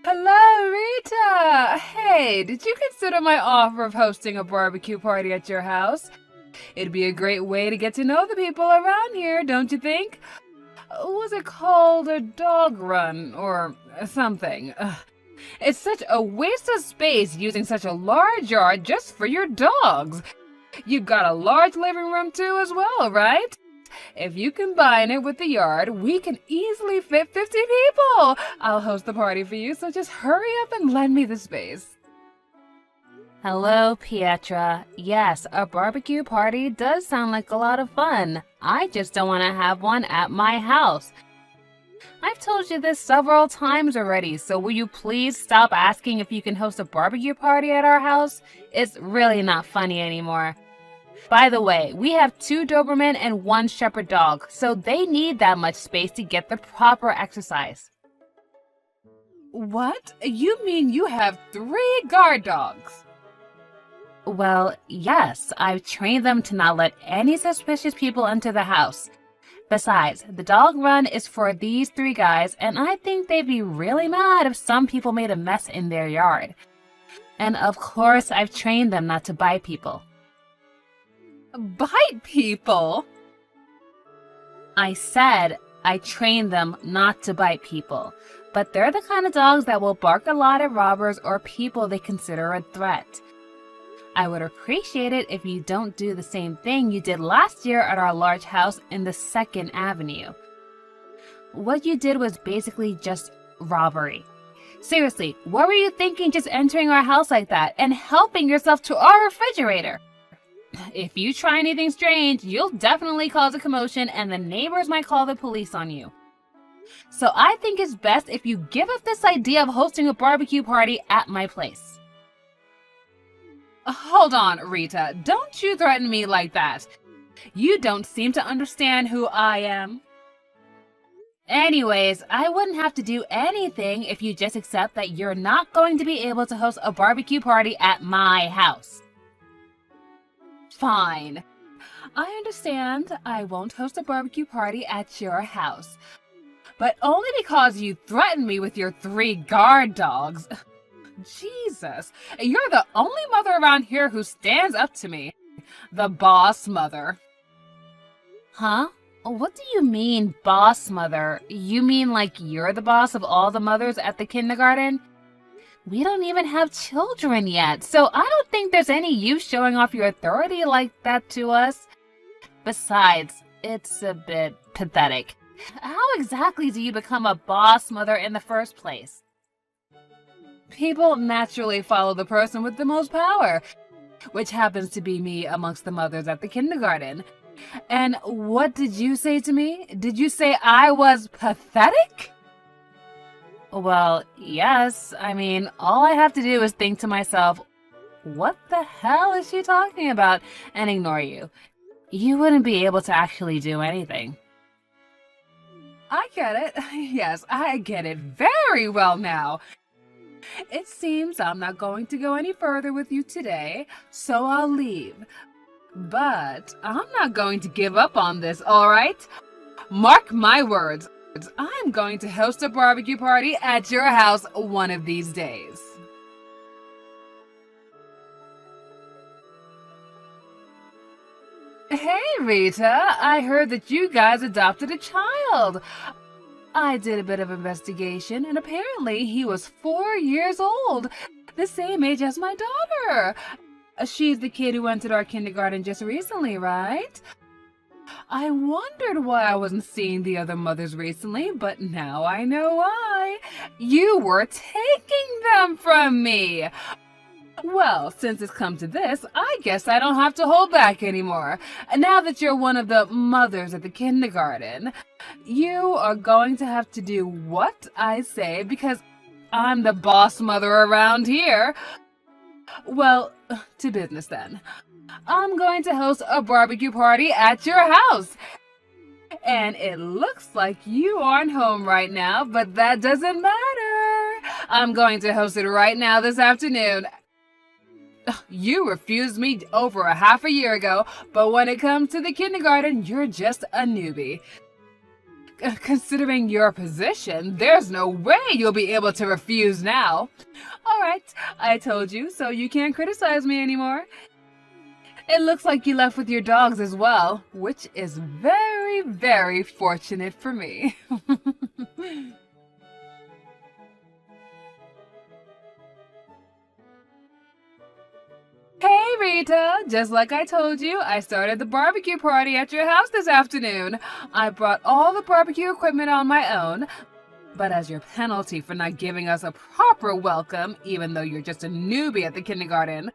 Hello, Rita! Hey, did you consider my offer of hosting a barbecue party at your house? It'd be a great way to get to know the people around here, don't you think? Was it called a dog run or something? It's such a waste of space using such a large yard just for your dogs. You've got a large living room too as well, right? If you combine it with the yard, we can easily fit 50 people. I'll host the party for you, so just hurry up and lend me the space. Hello, Pietra. Yes, a barbecue party does sound like a lot of fun. I just don't want to have one at my house. I've told you this several times already, so will you please stop asking if you can host a barbecue party at our house? It's really not funny anymore. By the way, we have 2 Doberman and 1 Shepherd dog, so they need that much space to get the proper exercise. What? You mean you have 3 guard dogs? Well, yes, I've trained them to not let any suspicious people into the house. Besides, the dog run is for these 3 guys, and I think they'd be really mad if some people made a mess in their yard. And of course, I've trained them not to bite people. Bite people? I said I trained them not to bite people, but they're the kind of dogs that will bark a lot at robbers or people they consider a threat. I would appreciate it if you don't do the same thing you did last year at our large house in the 2nd Avenue. What you did was basically just robbery. Seriously, what were you thinking just entering our house like that and helping yourself to our refrigerator? If you try anything strange, you'll definitely cause a commotion and the neighbors might call the police on you. So I think it's best if you give up this idea of hosting a barbecue party at my place. Hold on, Rita. Don't you threaten me like that. You don't seem to understand who I am. Anyways, I wouldn't have to do anything if you just accept that you're not going to be able to host a barbecue party at my house. Fine. I understand I won't host a barbecue party at your house. But only because you threatened me with your 3 guard dogs. Jesus, you're the only mother around here who stands up to me. The boss mother. Huh? What do you mean, boss mother? You mean like you're the boss of all the mothers at the kindergarten? We don't even have children yet, so I don't think there's any use showing off your authority like that to us. Besides, it's a bit pathetic. How exactly do you become a boss mother in the first place? People naturally follow the person with the most power, which happens to be me amongst the mothers at the kindergarten. And what did you say to me? Did you say I was pathetic? Well, yes. I mean, all I have to do is think to myself, what the hell is she talking about? And ignore you. You wouldn't be able to actually do anything. I get it. Yes, I get it very well now. It seems I'm not going to go any further with you today, so I'll leave. But I'm not going to give up on this, all right? Mark my words. I'm going to host a barbecue party at your house one of these days. Hey, Rita, I heard that you guys adopted a child. I did a bit of investigation, and apparently he was 4 years old, the same age as my daughter. She's the kid who entered our kindergarten just recently, right? I wondered why I wasn't seeing the other mothers recently, but now I know why. You were taking them from me. Well, since it's come to this, I guess I don't have to hold back anymore. Now that you're one of the mothers at the kindergarten, you are going to have to do what I say because I'm the boss mother around here. Well, to business then. I'm going to host a barbecue party at your house. And it looks like you aren't home right now, but that doesn't matter. I'm going to host it right now this afternoon. You refused me over a half a year ago, but when it comes to the kindergarten, you're just a newbie. Considering your position, there's no way you'll be able to refuse now. All right, I told you, so you can't criticize me anymore. It looks like you left with your dogs as well, which is very, very fortunate for me. Hey Rita, just like I told you, I started the barbecue party at your house this afternoon. I brought all the barbecue equipment on my own, but as your penalty for not giving us a proper welcome, even though you're just a newbie at the kindergarten,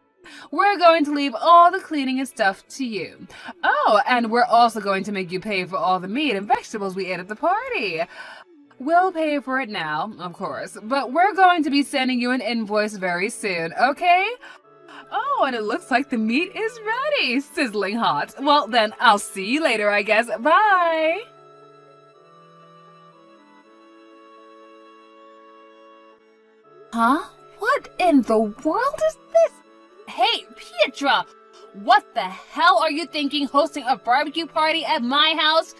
we're going to leave all the cleaning and stuff to you. Oh, and we're also going to make you pay for all the meat and vegetables we ate at the party. We'll pay for it now, of course, but we're going to be sending you an invoice very soon, okay? Oh, and it looks like the meat is ready, sizzling hot. Well, then I'll see you later, I guess. Bye! Huh? What in the world is this? Hey, Pietra! What the hell are you thinking hosting a barbecue party at my house?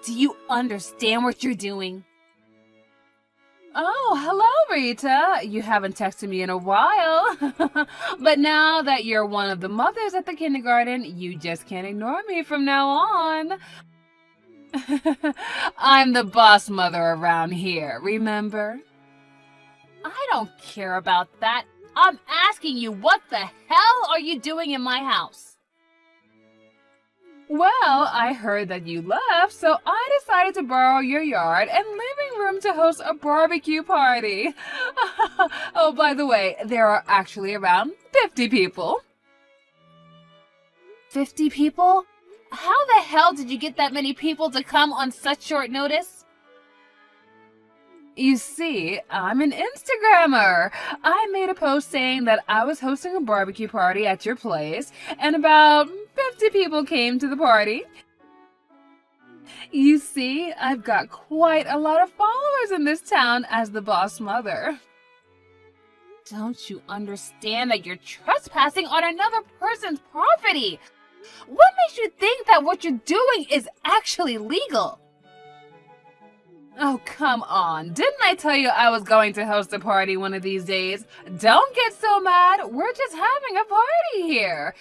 Do you understand what you're doing? Oh, hello, Rita. You haven't texted me in a while. But now that you're one of the mothers at the kindergarten, you just can't ignore me from now on. I'm the boss mother around here, remember? I don't care about that. I'm asking you, what the hell are you doing in my house? Well, I heard that you left, so I decided to borrow your yard and living room to host a barbecue party. Oh, by the way, there are actually around 50 people. 50 people? How the hell did you get that many people to come on such short notice? You see, I'm an Instagrammer. I made a post saying that I was hosting a barbecue party at your place, and about 50 people came to the party. You see, I've got quite a lot of followers in this town as the boss mother. Don't you understand that you're trespassing on another person's property? What makes you think that what you're doing is actually legal? Oh, come on. Didn't I tell you I was going to host a party one of these days? Don't get so mad. We're just having a party here.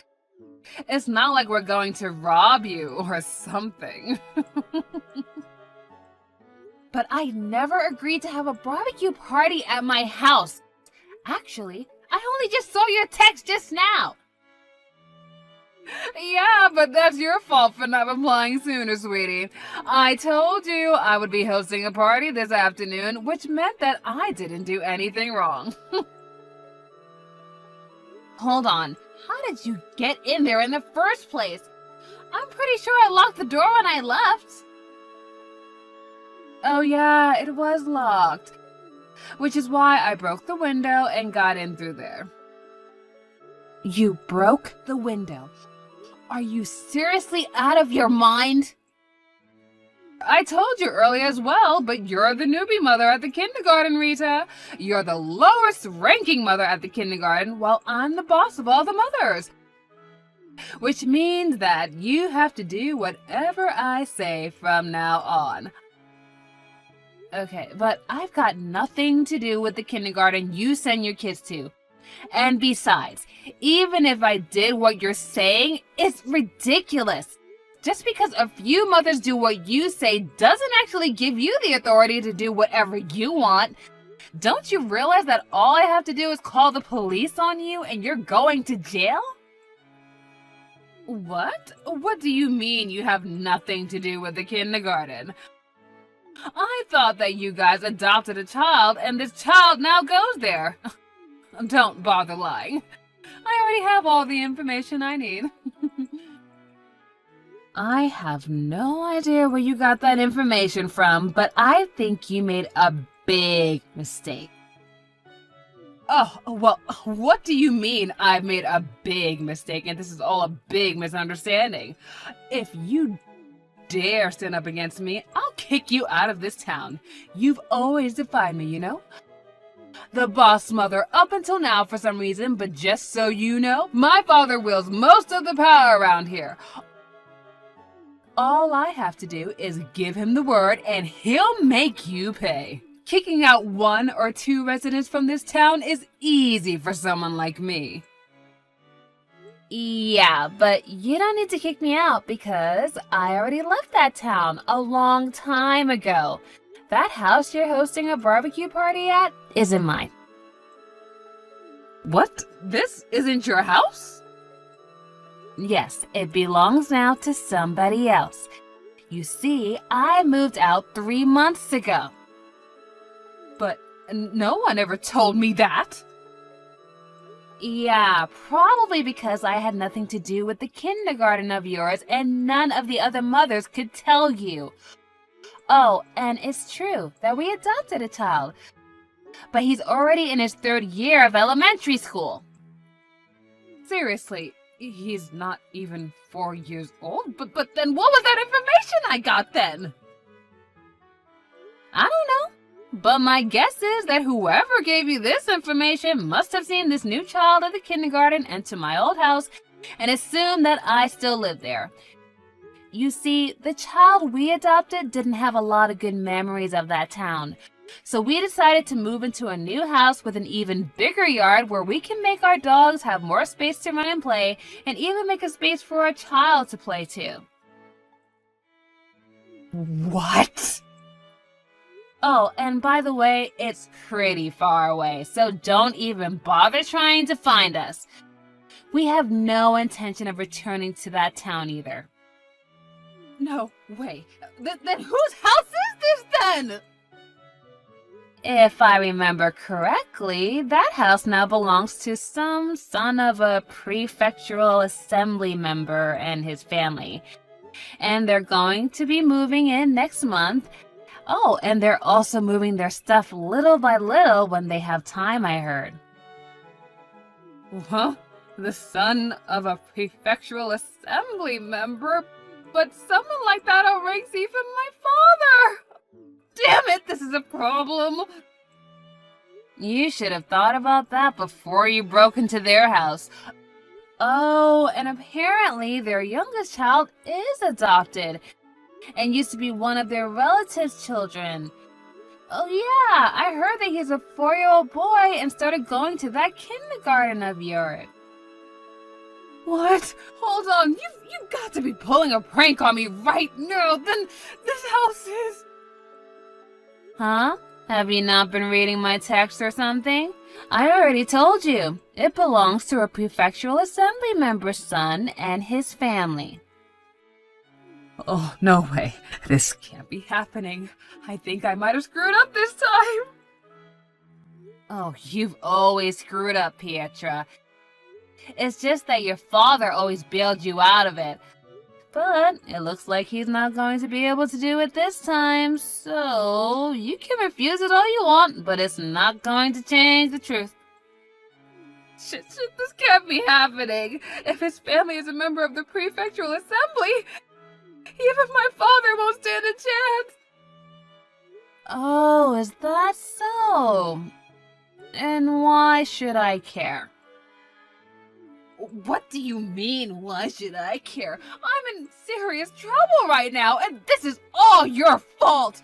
It's not like we're going to rob you or something. But I never agreed to have a barbecue party at my house. Actually, I only just saw your text just now. Yeah, but that's your fault for not replying sooner, sweetie. I told you I would be hosting a party this afternoon, which meant that I didn't do anything wrong. Hold on. How did you get in there in the first place? I'm pretty sure I locked the door when I left. Oh yeah, it was locked, which is why I broke the window and got in through there. You broke the window? Are you seriously out of your mind? I told you earlier as well, but you're the newbie mother at the kindergarten, Rita. You're the lowest ranking mother at the kindergarten, while I'm the boss of all the mothers. Which means that you have to do whatever I say from now on. Okay, but I've got nothing to do with the kindergarten you send your kids to. And besides, even if I did what you're saying, it's ridiculous. Just because a few mothers do what you say doesn't actually give you the authority to do whatever you want. Don't you realize that all I have to do is call the police on you and you're going to jail? What? What do you mean you have nothing to do with the kindergarten? I thought that you guys adopted a child and this child now goes there. Don't bother lying. I already have all the information I need. I have no idea where you got that information from, but I think you made a big mistake. Oh, well, what do you mean I've made a big mistake and this is all a big misunderstanding? If you dare stand up against me, I'll kick you out of this town. You've always defied me, you know? The boss mother up until now for some reason, but just so you know, my father wields most of the power around here. All I have to do is give him the word and he'll make you pay. Kicking out 1 or 2 residents from this town is easy for someone like me. Yeah, but you don't need to kick me out because I already left that town a long time ago. That house you're hosting a barbecue party at isn't mine. What? This isn't your house? Yes, it belongs now to somebody else. You see, I moved out 3 months ago. But no one ever told me that. Yeah, probably because I had nothing to do with the kindergarten of yours and none of the other mothers could tell you. Oh, and it's true that we adopted a child, but he's already in his 3rd year of elementary school. Seriously, he's not even 4 years old? But then what was that information I got then? I don't know. But my guess is that whoever gave you this information must have seen this new child at the kindergarten enter my old house and assumed that I still live there. You see, the child we adopted didn't have a lot of good memories of that town. So we decided to move into a new house with an even bigger yard where we can make our dogs have more space to run and play and even make a space for a child to play to. What? Oh, and by the way, it's pretty far away, so don't even bother trying to find us. We have no intention of returning to that town either. No way. Then whose house is this then? If I remember correctly, that house now belongs to some son of a prefectural assembly member and his family. And they're going to be moving in next month. Oh, and they're also moving their stuff little by little when they have time, I heard. Huh? The son of a prefectural assembly member? But someone like that outranks even my father! Damn it, this is a problem! You should have thought about that before you broke into their house. Oh, and apparently their youngest child is adopted and used to be one of their relatives' children. Oh yeah, I heard that he's a 4-year-old boy and started going to that kindergarten of yours. What? Hold on, you've got to be pulling a prank on me right now. Then this house is... Huh? Have you not been reading my text or something? I already told you. It belongs to a prefectural assembly member's son and his family. Oh, no way. This can't be happening. I think I might have screwed up this time. Oh, you've always screwed up, Pietra. It's just that your father always bailed you out of it. But it looks like he's not going to be able to do it this time, so you can refuse it all you want, but it's not going to change the truth. Shit, this can't be happening. If his family is a member of the prefectural assembly, even my father won't stand a chance. Oh, is that so? And why should I care? What do you mean, why should I care? I'm in serious trouble right now, and this is all your fault!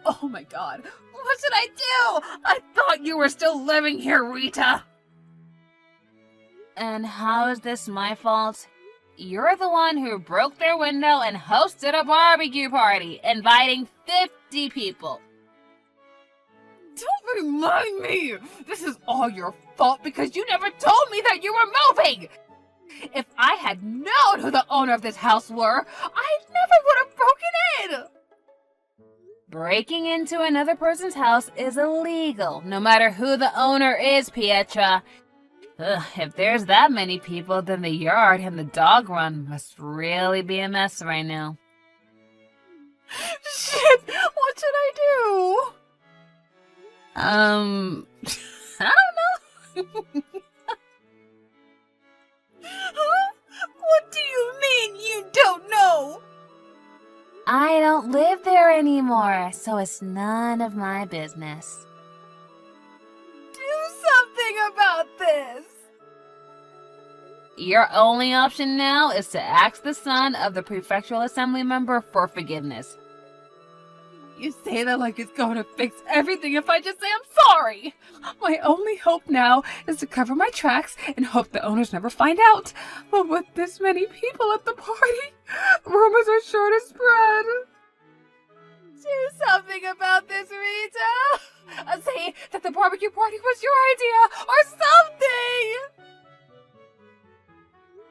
Oh my god, what should I do? I thought you were still living here, Rita! And how is this my fault? You're the one who broke their window and hosted a barbecue party, inviting 50 people. Don't remind me! This is all your fault because you never told me that you were moving! If I had known who the owner of this house were, I never would have broken in! Breaking into another person's house is illegal, no matter who the owner is, Pietra. Ugh, if there's that many people, then the yard and the dog run must really be a mess right now. Shit! What should I do? I don't know. Huh? What do you mean you don't know? I don't live there anymore, so it's none of my business. Do something about this! Your only option now is to ask the son of the prefectural assembly member for forgiveness. You say that like it's going to fix everything if I just say I'm sorry. My only hope now is to cover my tracks and hope the owners never find out. But with this many people at the party, rumors are sure to spread. Do something about this, Rita. Say that the barbecue party was your idea or something.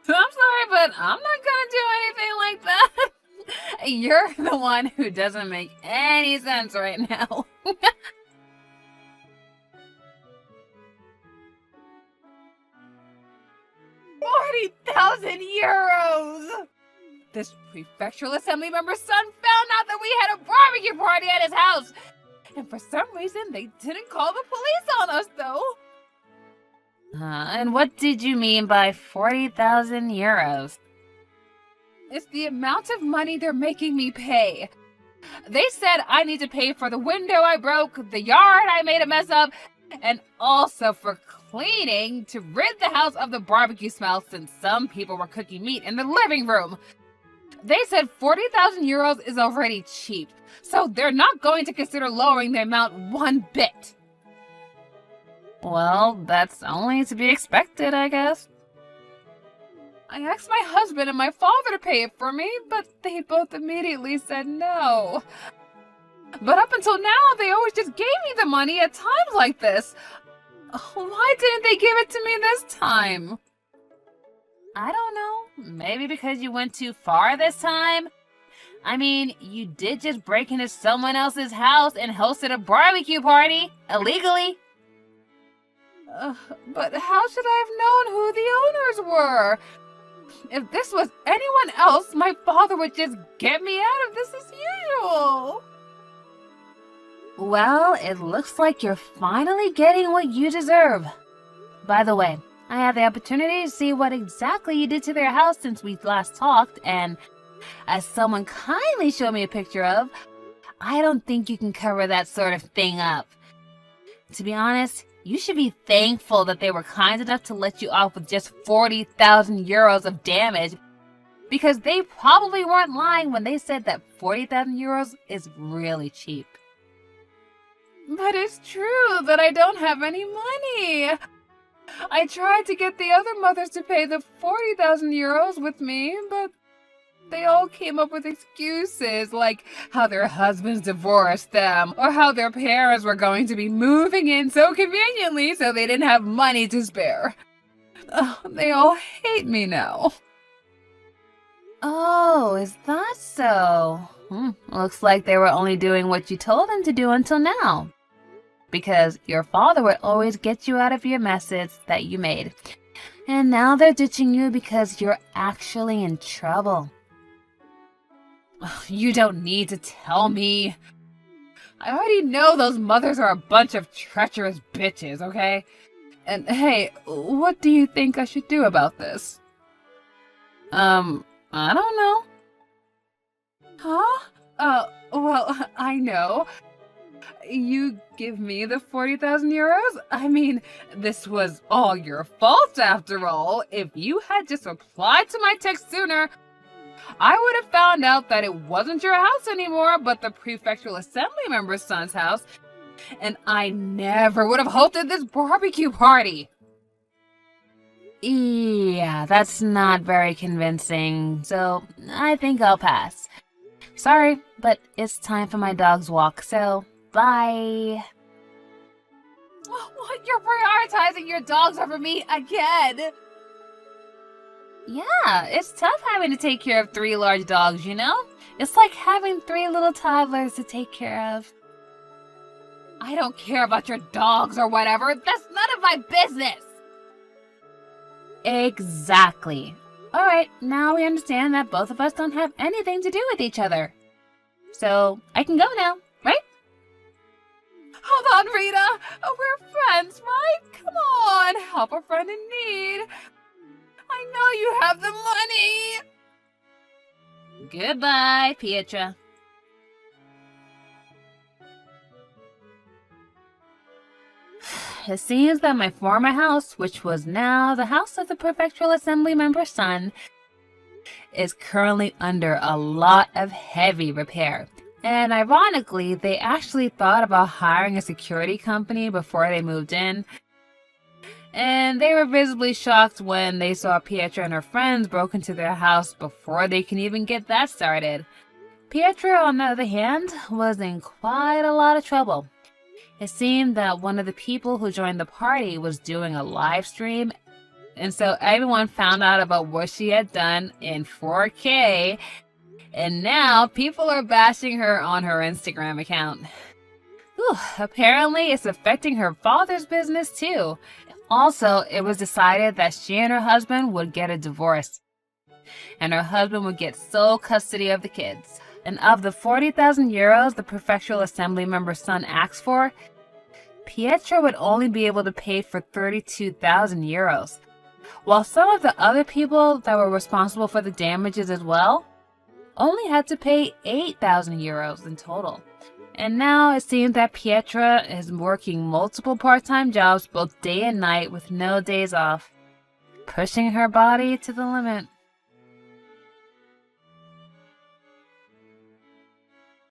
I'm sorry, but I'm not gonna do anything like that. You're the one who doesn't make any sense right now. 40,000 euros! This prefectural assembly member's son found out that we had a barbecue party at his house. And for some reason, they didn't call the police on us, though. And what did you mean by 40,000 euros? It's the amount of money they're making me pay. They said I need to pay for the window I broke, the yard I made a mess of, and also for cleaning to rid the house of the barbecue smell since some people were cooking meat in the living room. They said 40,000 euros is already cheap, so they're not going to consider lowering the amount one bit. Well, that's only to be expected, I guess. I asked my husband and my father to pay it for me, but they both immediately said no. But up until now, they always just gave me the money at times like this. Why didn't they give it to me this time? I don't know. Maybe because you went too far this time? I mean, you did just break into someone else's house and hosted a barbecue party, illegally. But how should I have known who the owners were? If this was anyone else, my father would just get me out of this as usual. Well, it looks like you're finally getting what you deserve. By the way, I had the opportunity to see what exactly you did to their house since we last talked, and as someone kindly showed me a picture of, I don't think you can cover that sort of thing up. To be honest, you should be thankful that they were kind enough to let you off with just 40,000 euros of damage, because they probably weren't lying when they said that 40,000 euros is really cheap. But it's true that I don't have any money. I tried to get the other mothers to pay the 40,000 euros with me, but they all came up with excuses, like how their husbands divorced them, or how their parents were going to be moving in so conveniently so they didn't have money to spare. They all hate me now. Oh, is that so? Looks like they were only doing what you told them to do until now. Because your father would always get you out of your messes that you made. And now they're ditching you because you're actually in trouble. You don't need to tell me. I already know those mothers are a bunch of treacherous bitches, okay? And hey, what do you think I should do about this? I don't know. Huh? Well, I know. You give me the 40,000 euros? I mean, this was all your fault after all. If you had just replied to my text sooner, I would have found out that it wasn't your house anymore, but the prefectural assembly member's son's house, and I never would have hosted this barbecue party. Yeah, that's not very convincing, so I think I'll pass. Sorry, but it's time for my dog's walk, so bye. What? You're prioritizing your dogs over me again? Yeah, it's tough having to take care of 3 large dogs, you know? It's like having 3 little toddlers to take care of. I don't care about your dogs or whatever. That's none of my business. Exactly. Alright, now we understand that both of us don't have anything to do with each other. So, I can go now, right? Hold on, Rita. We're friends, right? Come on, help a friend in need. I know you have the money. Goodbye, Pietra. it seems that my former house, which was now the house of the Prefectural Assembly member's son, is currently under a lot of heavy repair. And ironically, they actually thought about hiring a security company before they moved in. And they were visibly shocked when they saw Pietra and her friends broke into their house before they can even get that started. Pietra, on the other hand, was in quite a lot of trouble. It seemed that one of the people who joined the party was doing a live stream, and so everyone found out about what she had done in 4K, and now people are bashing her on her Instagram account. Whew, apparently it's affecting her father's business too. Also, it was decided that she and her husband would get a divorce, and her husband would get sole custody of the kids. And of the 40,000 euros the Prefectural Assembly member's son asked for, Pietra would only be able to pay for 32,000 euros, while some of the other people that were responsible for the damages as well only had to pay 8,000 euros in total. And now it seems that Pietra is working multiple part-time jobs both day and night with no days off, pushing her body to the limit.